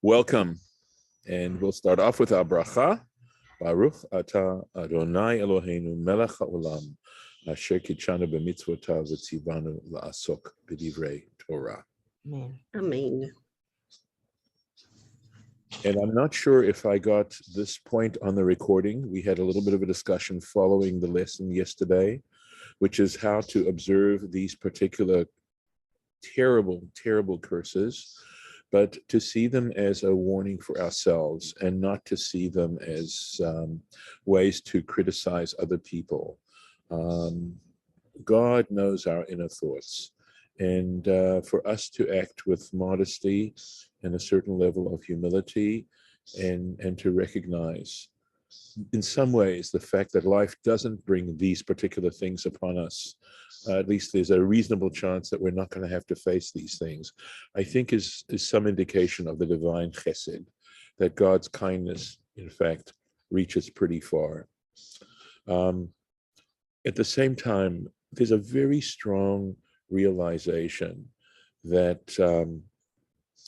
Welcome, and we'll start off with our bracha. Baruch atah Adonai Eloheinu melech haolam asher kitshanu b'mitzvotav v'tzivanu la'asok b'divrei Torah. Amen. Amen. And I'm not sure if I got this point on the recording. We had a little bit of a discussion following the lesson yesterday, which is how to observe these particular terrible, terrible curses, but to see them as a warning for ourselves and not to see them as ways to criticize other people. God knows our inner thoughts. And for us to act with modesty and a certain level of humility and to recognize in some ways the fact that life doesn't bring these particular things upon us, at least there's a reasonable chance that we're not going to have to face these things, I think is some indication of the divine chesed, that God's kindness, in fact, reaches pretty far. At the same time, there's a very strong realization that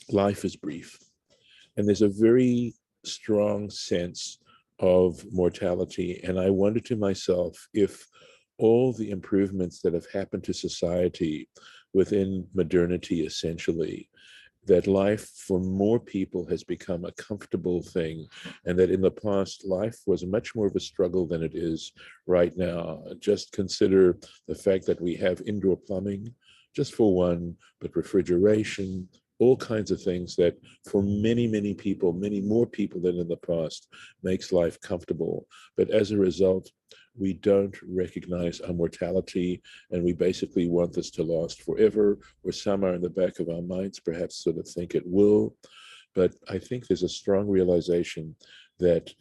life is brief. And there's a very strong sense of mortality. And I wonder to myself if all the improvements that have happened to society within modernity, essentially, that life for more people has become a comfortable thing, and that in the past, life was much more of a struggle than it is right now. Just consider the fact that we have indoor plumbing, just for one, but refrigeration, all kinds of things that for many, many people, many more people than in the past, makes life comfortable. But as a result, we don't recognize our mortality, and we basically want this to last forever, or some are in the back of our minds, perhaps sort of think it will. But I think there's a strong realization that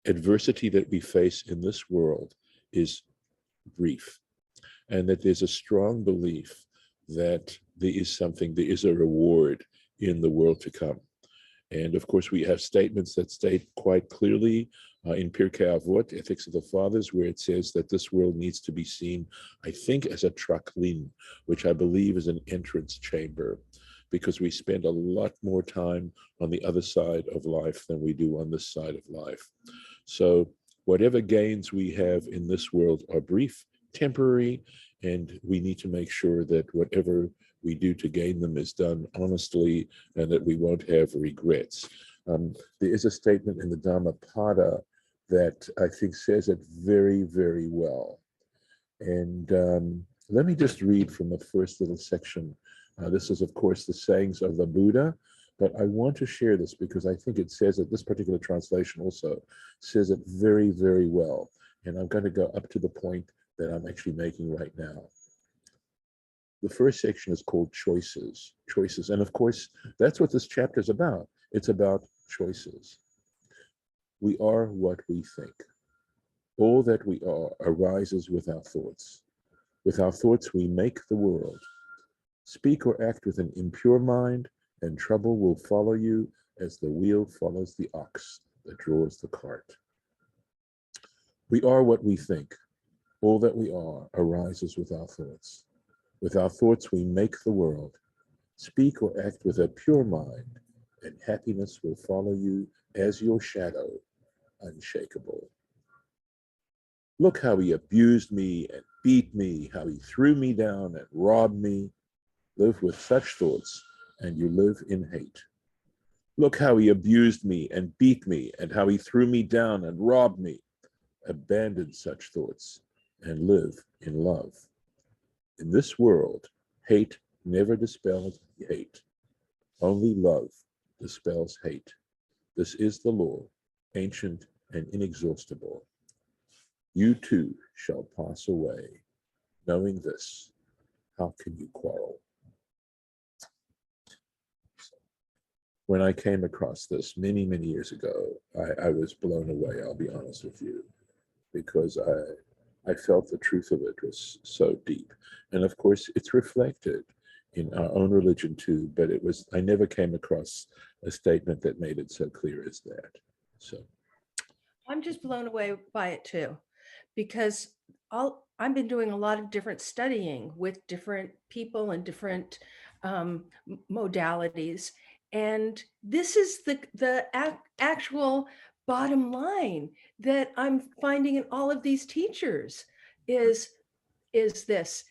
adversity that we face in this world is brief, and that there's a strong belief that there is a reward in the world to come. And of course, we have statements that state quite clearly in Pirkei Avot, Ethics of the Fathers, where it says that this world needs to be seen, I think, as a traklin, which I believe is an entrance chamber, because we spend a lot more time on the other side of life than we do on this side of life. So whatever gains we have in this world are brief, temporary, and we need to make sure that whatever we do to gain them is done honestly and that we won't have regrets. There is a statement in the Dhammapada that I think says it very, very well. And let me just read from the first little section. This is, of course, the sayings of the Buddha, but I want to share this because I think it says that this particular translation also says it very, very well. And I'm going to go up to the point that I'm actually making right now. The first section is called choices. And of course, that's what this chapter is about. It's about choices. We are what we think. All that we are arises with our thoughts. With our thoughts, we make the world. Speak or act with an impure mind, and trouble will follow you as the wheel follows the ox that draws the cart. We are what we think. All that we are arises with our thoughts. With our thoughts, we make the world. Speak or act with a pure mind, and happiness will follow you as your shadow, unshakable. Look how he abused me and beat me, how he threw me down and robbed me. Live with such thoughts, and you live in hate. Look how he abused me and beat me, and how he threw me down and robbed me. Abandon such thoughts and live in love. In this world, hate never dispels hate. Only love dispels hate. This is the law, ancient and inexhaustible. You too shall pass away. Knowing this, how can you quarrel? When I came across this many, many years ago, I was blown away, I'll be honest with you, because I felt the truth of it was so deep. And of course, it's reflected in our own religion too, but I never came across a statement that made it so clear as that. So I'm just blown away by it too, because I've been doing a lot of different studying with different people and different modalities. And this is the actual bottom line that I'm finding in all of these teachers is this.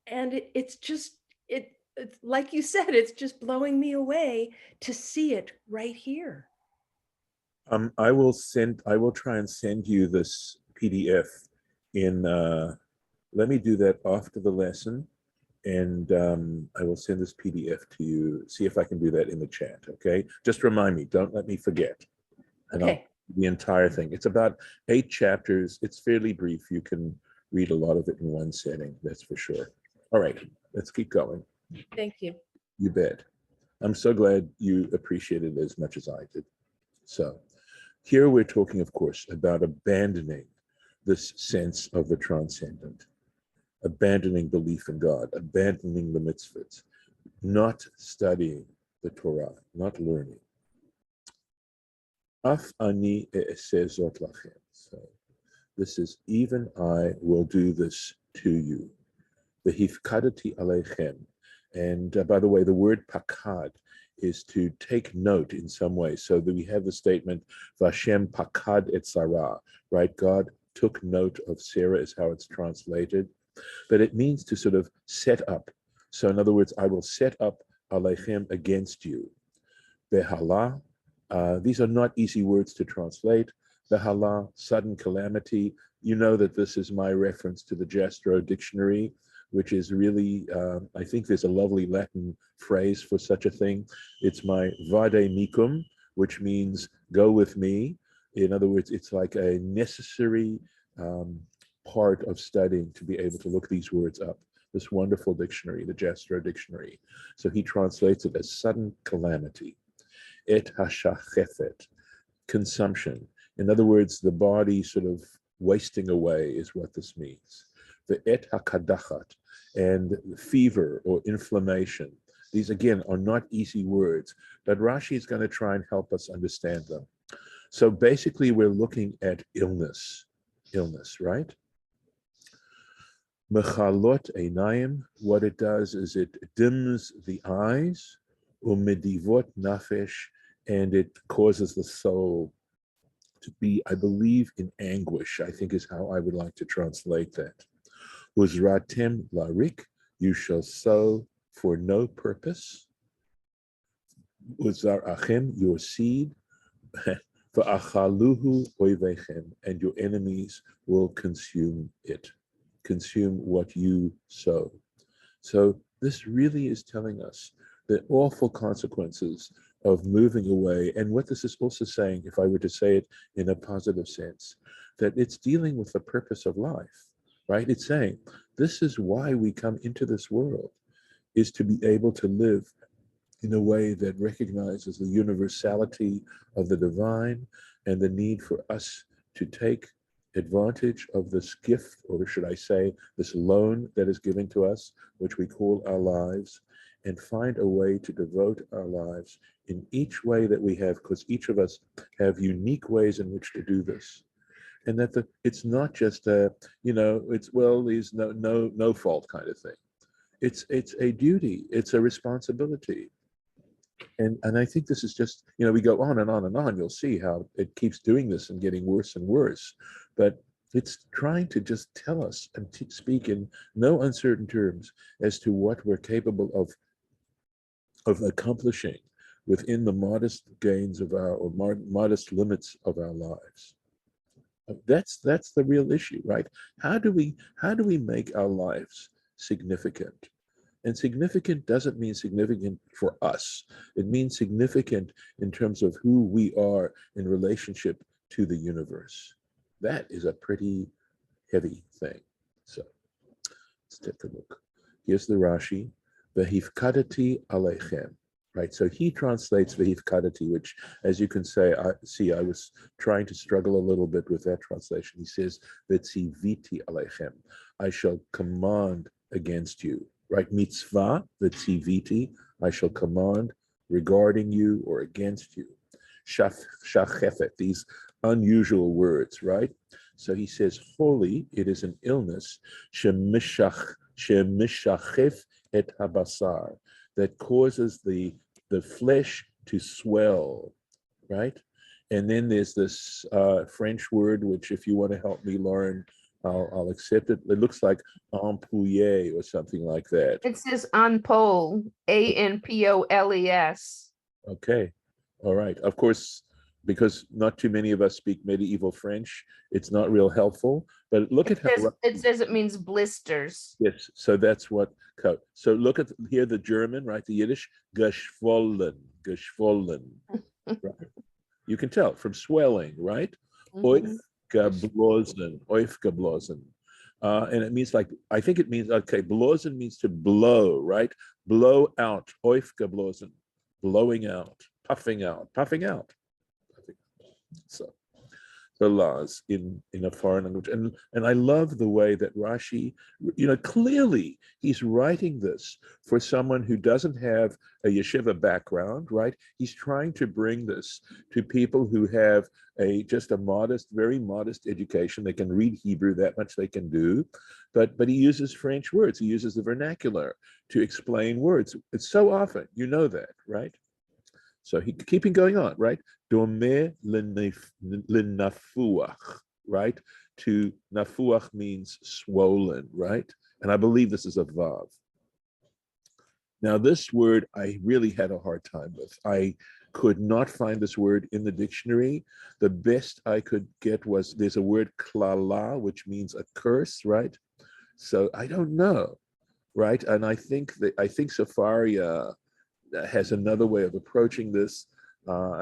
And it's just, it's like you said, it's just blowing me away to see it right here. I will try and send you this PDF in, let me do that after the lesson. And I will send this PDF to you. See if I can do that in the chat, okay? Just remind me, don't let me forget. And Okay. the entire thing. It's about 8 chapters. It's fairly brief. You can read a lot of it in one setting, that's for sure. All right, let's keep going. Thank you. You bet. I'm so glad you appreciated it as much as I did. So here we're talking, of course, about abandoning this sense of the transcendent, abandoning belief in God, abandoning the mitzvahs, not studying the Torah, not learning. Af ani e'eseh zot lachem. So this is, even I will do this to you. V'hifkadati aleichem. And by the way, the word pakad is to take note in some way. So that we have the statement, Vashem pakad et Sarah, right? God took note of Sarah is how it's translated. But it means to sort of set up. So in other words, I will set up aleichem against you. Behala, these are not easy words to translate. Behala, sudden calamity. You know that this is my reference to the Jastrow dictionary, which is really, I think there's a lovely Latin phrase for such a thing. It's my vade mecum, which means go with me. In other words, it's like a necessary part of studying to be able to look these words up. This wonderful dictionary, the Jastrow dictionary. So he translates it as sudden calamity. Et hashachefet, consumption. In other words, the body sort of wasting away is what this means. The et hakadachat, and fever or inflammation. These again are not easy words, but Rashi is going to try and help us understand them. So basically we're looking at illness, right? Mechalot einayim, what it does is it dims the eyes, umedivot nafesh, and it causes the soul to be, I believe, in anguish, I think is how I would like to translate that. Uzratem larik, you shall sow for no purpose. Uzarachem, your seed, va'achaluhu oivechem, and your enemies will consume it, consume what you sow. So this really is telling us the awful consequences of moving away. And what this is also saying, if I were to say it in a positive sense, that it's dealing with the purpose of life, right? It's saying, this is why we come into this world, is to be able to live in a way that recognizes the universality of the divine and the need for us to take advantage of this gift, or should I say, this loan that is given to us, which we call our lives, and find a way to devote our lives in each way that we have, because each of us have unique ways in which to do this. And that it's not just a, it's, well, there's no fault kind of thing. It's a duty, it's a responsibility. And I think this is just, we go on and on and on. You'll see how it keeps doing this and getting worse and worse. But it's trying to just tell us and speak in no uncertain terms as to what we're capable of accomplishing within the modest gains of or modest limits of our lives. That's the real issue, right? How do we make our lives significant? And significant doesn't mean significant for us. It means significant in terms of who we are in relationship to the universe. That is a pretty heavy thing. So let's take a look. Here's the Rashi. Vehifkadati aleichem. Right, so he translates vehifkadati, which, as you can I was trying to struggle a little bit with that translation. He says, vetziviti aleichem, I shall command against you. Right, mitzvah, vetziviti, I shall command regarding you or against you. Shachefet, these unusual words, right? So he says, holy, it is an illness, shemishachef et habasar, that causes the flesh to swell, right? And then there's this French word, which if you want to help me learn, I'll accept it. It looks like empouiller or something like that. It says Anpole, Anpoles. Okay, all right. Of course, because not too many of us speak medieval French, it's not real helpful. But look at how It says it means blisters. yes. So that's what. So look at here the German, right? The Yiddish, geschwollen, geschwollen. Right? You can tell from swelling, right? Mhm. Aufgeblasen, aufgeblasen. And it means like, I think it means, okay, blasen means to blow, right? Blow out, aufgeblasen, blowing out, puffing out, puffing out. So the laws in a foreign language. And I love the way that Rashi, clearly he's writing this for someone who doesn't have a yeshiva background, right? He's trying to bring this to people who have just a modest, very modest education. They can read Hebrew, that much they can do, but he uses French words. He uses the vernacular to explain words. It's so often, you know that, right? So keeping going on, right? Domeh l'nafuach, right? To nafuach means swollen, right? And I believe this is a vav. Now, this word I really had a hard time with. I could not find this word in the dictionary. The best I could get was there's a word klala, which means a curse, right? So I don't know, right? And I think Safaria has another way of approaching this.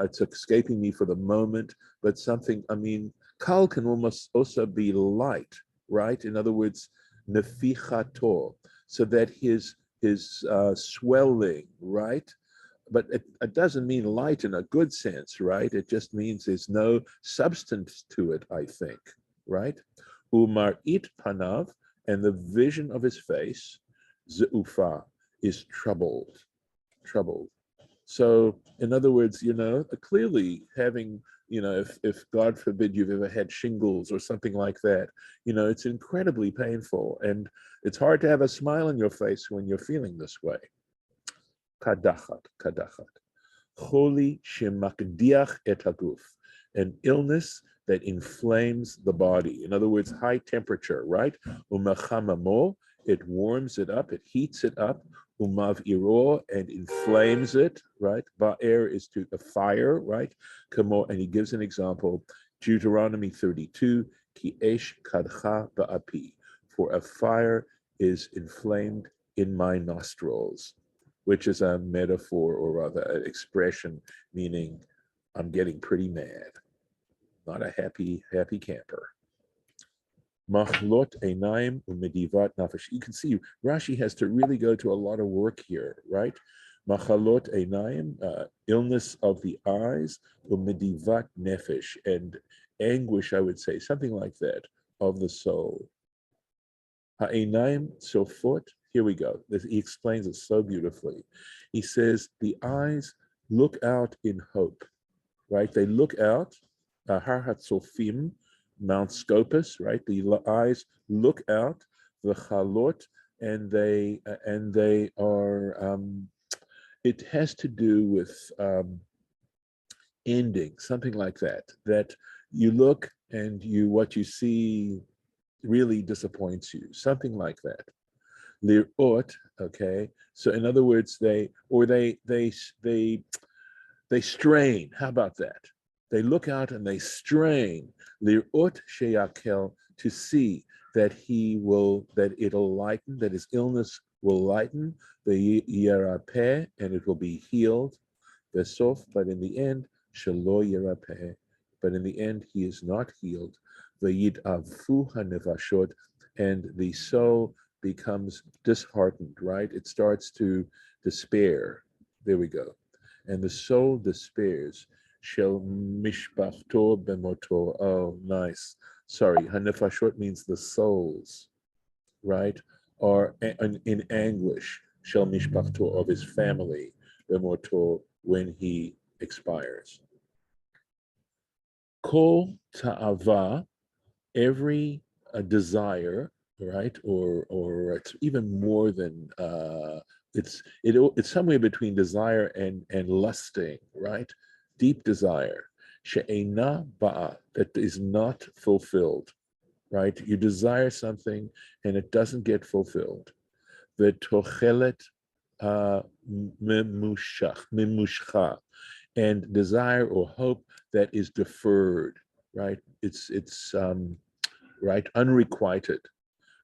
It's escaping me for the moment, but something, kal can almost also be light, right? In other words, nefichato, so that his swelling, right? But it doesn't mean light in a good sense, right? It just means there's no substance to it, I think, right? Umar it panav, and the vision of his face, zeufa, is troubled. So in other words, clearly having, if God forbid you've ever had shingles or something like that, it's incredibly painful, and it's hard to have a smile on your face when you're feeling this way. Kadachat. Choli shemakdiach et haguf, an illness that inflames the body. In other words, high temperature, right? Umachamamo, it warms it up, it heats it up. Umav iro, and inflames it, right? Ba'er is to a fire, right? Kamo, and he gives an example, Deuteronomy 32, ki esh kadcha ba'api, for a fire is inflamed in my nostrils, which is a metaphor, or rather an expression meaning I'm getting pretty mad, not a happy camper. Machlot einaim umedivat nafesh. You can see Rashi has to really go to a lot of work here, right? Machalot einaim, illness of the eyes, umedivat nefesh, and anguish, I would say, something like that, of the soul. Ha'einaim sofot, here we go. He explains it so beautifully. He says, the eyes look out in hope, right? They look out, har hatzofim, Mount Scopus, right? The eyes look out, the chalot, and they are, it has to do with ending, something like that, that you look and what you see really disappoints you, something like that. Lirot, okay. So in other words, they strain. How about that? They look out and they strain. Lirot sheyakel, to see that that it'll lighten, that his illness will lighten. The yarapeh, and it will be healed. The sof, but in the end, shelo yarapeh, but in the end he is not healed. The yidavu hanefashot, and the soul becomes disheartened, right? It starts to despair. There we go. And the soul despairs. Shel mishpachto bemoto. Oh, nice. Sorry, hanefashot means the souls, right? Are in anguish. Shel mishpachto, of his family, bemoto, when he expires. Kol ta'ava, every desire, right? Or it's even more than it's somewhere between desire and lusting, right? Deep desire, she'ena ba'a, that is not fulfilled, right? You desire something and it doesn't get fulfilled. V'tochelet mimushcha, and desire or hope that is deferred, right? It's right, unrequited.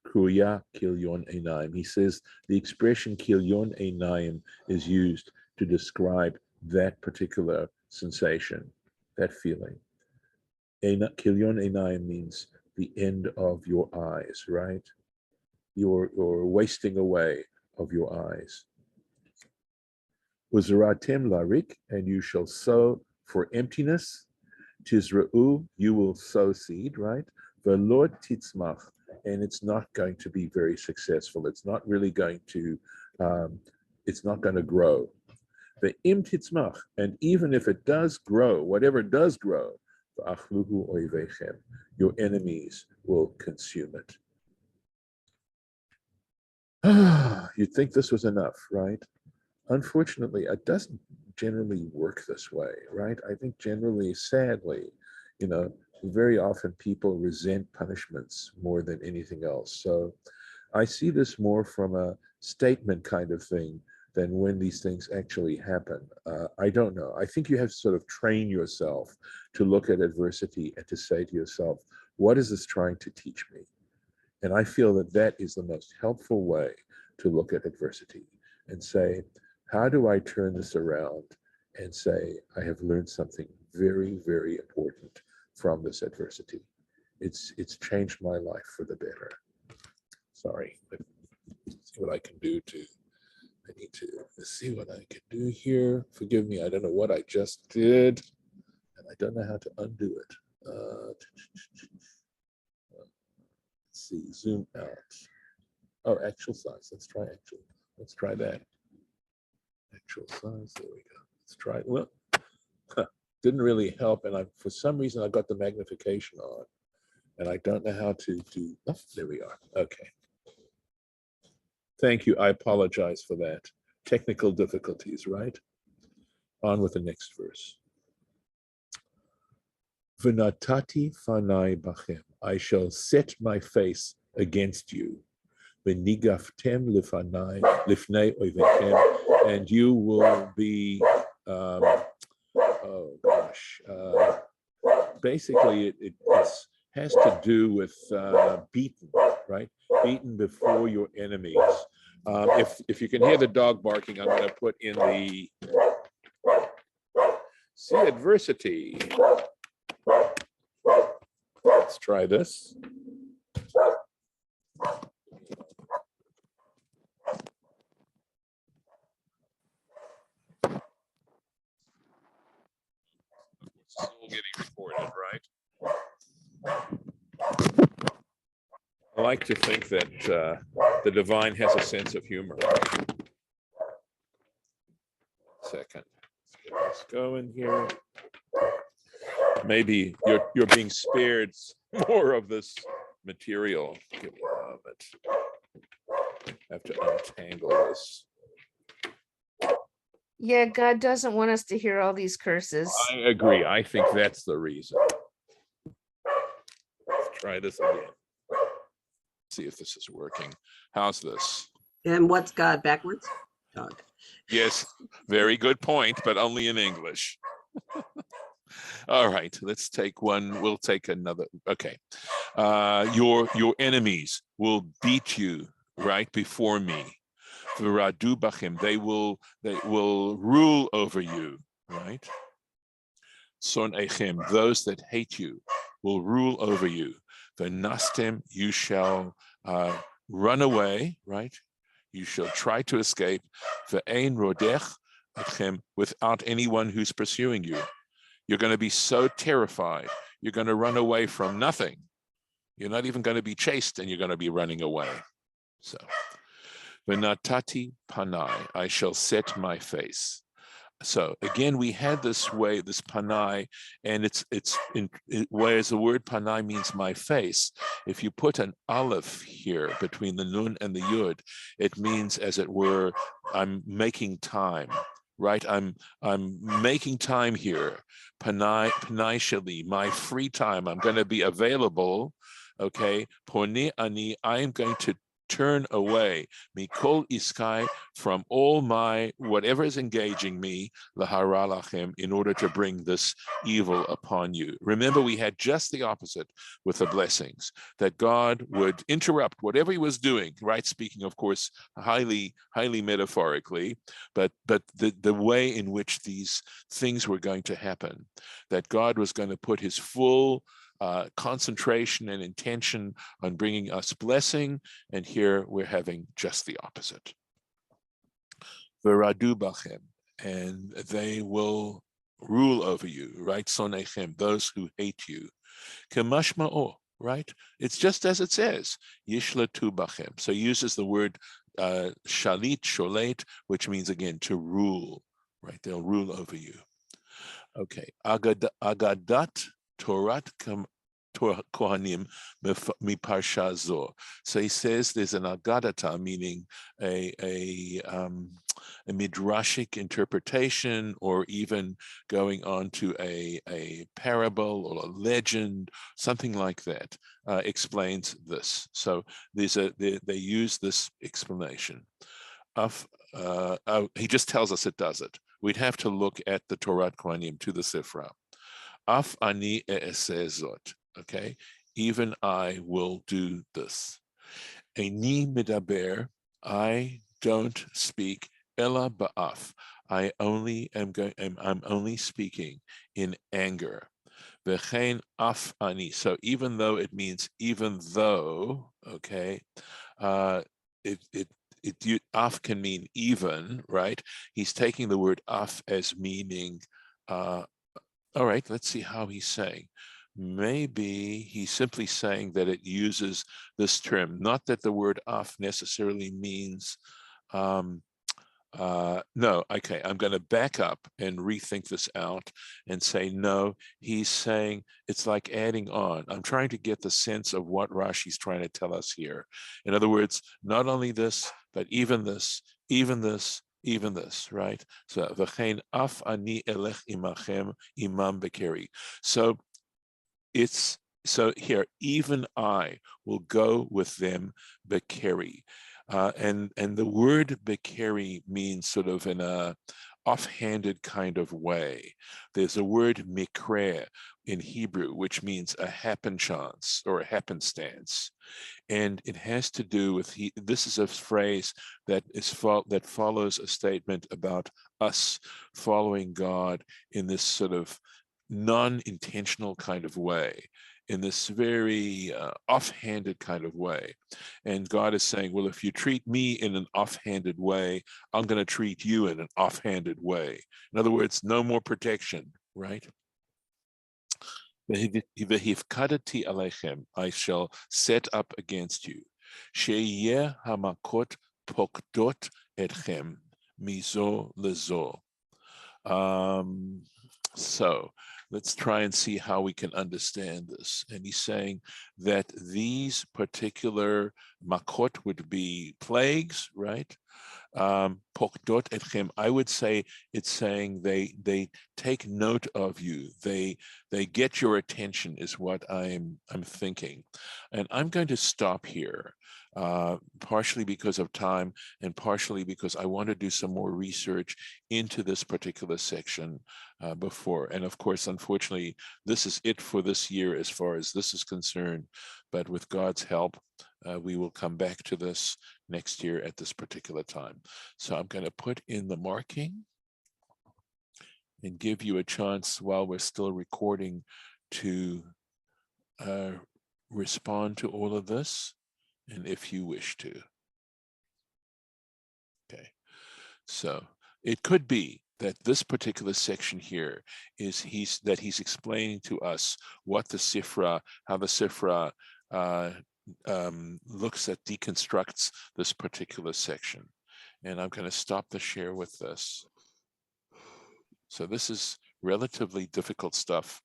Kruya kilyon einayim. He says the expression kilyon einayim is used to describe that particular sensation, that feeling. Kilyon einayim means the end of your eyes, right? Your wasting away of your eyes. Uzratim larik, and you shall sow for emptiness. Tizra'u, you will sow seed, right? The Lord titzmach, and it's not going to be very successful. It's not really going to, it's not going to grow. The im titzmach, and even if it does grow, whatever does grow, v'achluhu oivechem, your enemies will consume it. You'd think this was enough, right? Unfortunately, it doesn't generally work this way, right? I think generally, sadly, very often people resent punishments more than anything else. So I see this more from a statement kind of thing than when these things actually happen. I don't know. I think you have to sort of train yourself to look at adversity and to say to yourself, what is this trying to teach me? And I feel that that is the most helpful way to look at adversity and say, how do I turn this around and say, I have learned something very, very important from this adversity. It's changed my life for the better. Sorry, let's see what I can do let's see what I can do here. Forgive me, I don't know what I just did, and I don't know how to undo it. Let's see, zoom out. Oh, actual size, let's try that. Actual size, there we go. Let's try it. Well, didn't really help, and for some reason I got the magnification on, and I don't know how to do. Oh, there we are. Okay. Thank you. I apologize for that. Technical difficulties, right? On with the next verse. V'natati fanai bachem. I shall set my face against you. V'nigaftem lifnei oivechem, and you will be. Oh gosh. Basically, it has to do with beaten, right? Beaten before your enemies. If you can hear the dog barking, I'm going to put in the see adversity. Let's try this. Still getting recorded, right? I like to think that the divine has a sense of humor. Second, let's get this going here. Maybe you're being spared more of this material. Give me a moment. I have to untangle this. Yeah, God doesn't want us to hear all these curses. I agree. I think that's the reason. Let's try this again. See if this is working. How's this? And what's God backwards? Dog. Yes, very good point, but only in English. All right, let's take one. We'll take another. Okay. Your enemies will beat you right before me. V'radu bachim, they will rule over you, right? Son echem, those that hate you will rule over you. V'nastem, you shall run away, right? You shall try to escape. V'ein rodech etchem, without anyone who's pursuing you. You're going to be so terrified. You're going to run away from nothing. You're not even going to be chased, and you're going to be running away. So, v'natati panai, I shall set my face. So again, we had this way, this panai, and whereas the word panai means my face, if you put an aleph here between the nun and the yud, it means, as it were, I'm making time, right? I'm making time here. Panai shali, my free time. I'm going to be available. Okay, poni ani, I am going to turn away mikol iskai, from all my whatever is engaging me, lahara lachem, in order to bring this evil upon you. Remember, we had just the opposite with the blessings, that God would interrupt whatever he was doing, right? Speaking, of course, highly metaphorically, but the way in which these things were going to happen, that God was going to put his full concentration and intention on bringing us blessing, and here we're having just the opposite. V'radu bachem, and they will rule over you, right? Sonechem, those who hate you. Kemashma'o, right? It's just as it says, yishlatu bachem. So he uses the word shalit, sholet, which means again to rule, right? They'll rule over you. Okay, agadat Torat Kohanim mi Parsha zo. So he says there's an agadata, meaning a midrashic interpretation, or even going on to a parable or a legend, something like that, explains this. So they use this explanation. He just tells us it does it. We'd have to look at the Torat Kohanim, to the Sifra. Af ani e'esezot, okay? Even I will do this. Eini medaber, I don't speak, ela ba'af, I'm only speaking in anger. V'chein af ani, so even though it means even though, okay, af can mean even, right? He's taking the word af as meaning, all right, let's see how he's saying. Maybe he's simply saying that it uses this term, not that the word af necessarily means, no, okay, I'm going to back up and rethink this out and say, no, he's saying it's like adding on. I'm trying to get the sense of what Rashi's trying to tell us here. In other words, not only this, but even this, even this, even this, right? So, v'chein af ani elech imachem imam bekeri. So here, even I will go with them bekeri. And the word bekeri means sort of in a offhanded kind of way. There's a word mikre in Hebrew, which means a happen chance or a happenstance. And it has to do with, this is a phrase that follows a statement about us following God in this sort of non-intentional kind of way, in this very offhanded kind of way. And God is saying, well, if you treat me in an offhanded way, I'm going to treat you in an offhanded way. In other words, no more protection, right? V'hifkadati aleichem, I shall set up against you. She'yeh hamakot pokdot etchem mizo lezo. So let's try and see how we can understand this. And he's saying that these particular makot would be plagues, right? Pokdot etchem, I would say it's saying they take note of you. They get your attention is what I'm thinking. And I'm going to stop here, partially because of time and partially because I want to do some more research into this particular section before. And of course, unfortunately, this is it for this year as far as this is concerned. But with God's help, we will come back to this next year at this particular time. So I'm going to put in the marking and give you a chance while we're still recording to respond to all of this, and if you wish to. Okay, so it could be that this particular section here is he's explaining to us what the Sifra, how the Sifra looks at, deconstructs this particular section. And I'm going to stop the share with this. So this is relatively difficult stuff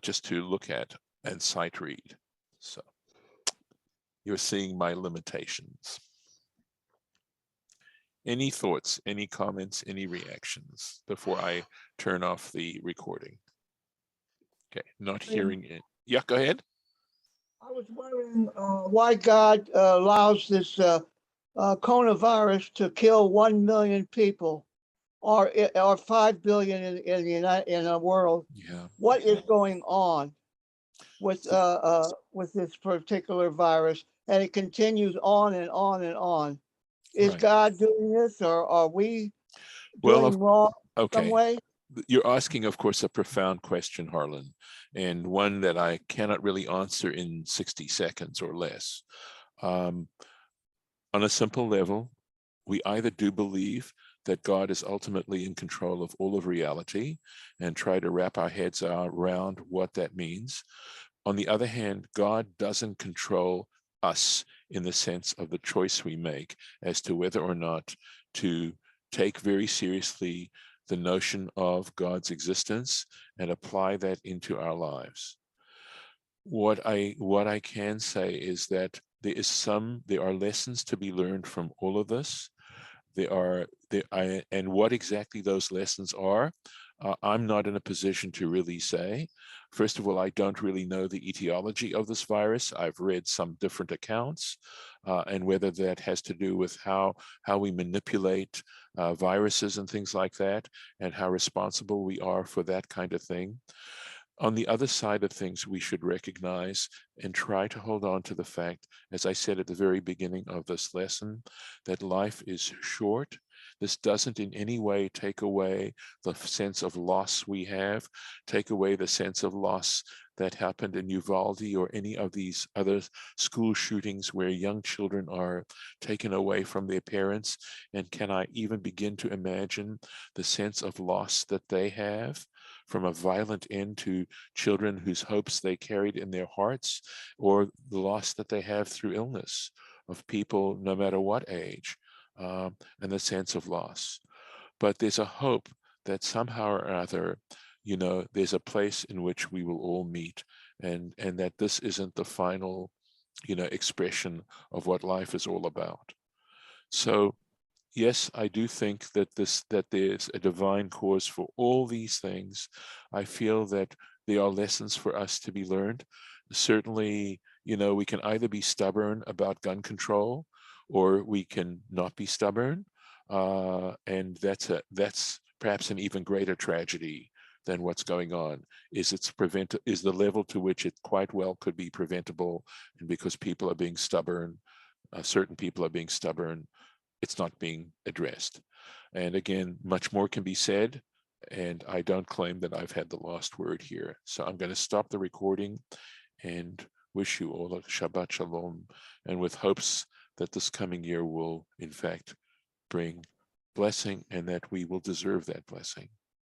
just to look at and sight read. So you're seeing my limitations. Any thoughts, any comments, any reactions before I turn off the recording? Okay, not hearing it. Yeah, go ahead. I was wondering why God allows this coronavirus to kill 1 million people, or 5 billion in the world. Yeah. What is going on with this particular virus? And it continues on and on and on. Is Right. God doing this, or are we Well, doing wrong some okay. way? You're asking, of course, a profound question, Harlan, and one that I cannot really answer in 60 seconds or less. On a simple level, we either do believe that God is ultimately in control of all of reality and try to wrap our heads around what that means. On the other hand, God doesn't control us in the sense of the choice we make as to whether or not to take very seriously the notion of God's existence and apply that into our lives. What I can say is that there are lessons to be learned from all of this. And what exactly those lessons are, I'm not in a position to really say. First of all, I don't really know the etiology of this virus. I've read some different accounts, and whether that has to do with how we manipulate viruses and things like that, and how responsible we are for that kind of thing. On the other side of things, we should recognize and try to hold on to the fact, as I said at the very beginning of this lesson, that life is short. This doesn't in any way take away the sense of loss we have, take away the sense of loss that happened in Uvalde or any of these other school shootings where young children are taken away from their parents. And can I even begin to imagine the sense of loss that they have from a violent end to children whose hopes they carried in their hearts, or the loss that they have through illness of people, no matter what age, and the sense of loss. But there's a hope that somehow or other, there's a place in which we will all meet, and that this isn't the final, expression of what life is all about. So yes, I do think that there's a divine cause for all these things. I feel that there are lessons for us to be learned. Certainly, we can either be stubborn about gun control, or we can not be stubborn, and that's perhaps an even greater tragedy than what's going on. Is the level to which it quite well could be preventable, and because people are being stubborn, certain people are being stubborn, it's not being addressed. And again, much more can be said, and I don't claim that I've had the last word here. So I'm going to stop the recording and wish you all a Shabbat Shalom, and with hopes that this coming year will, in fact, bring blessing and that we will deserve that blessing.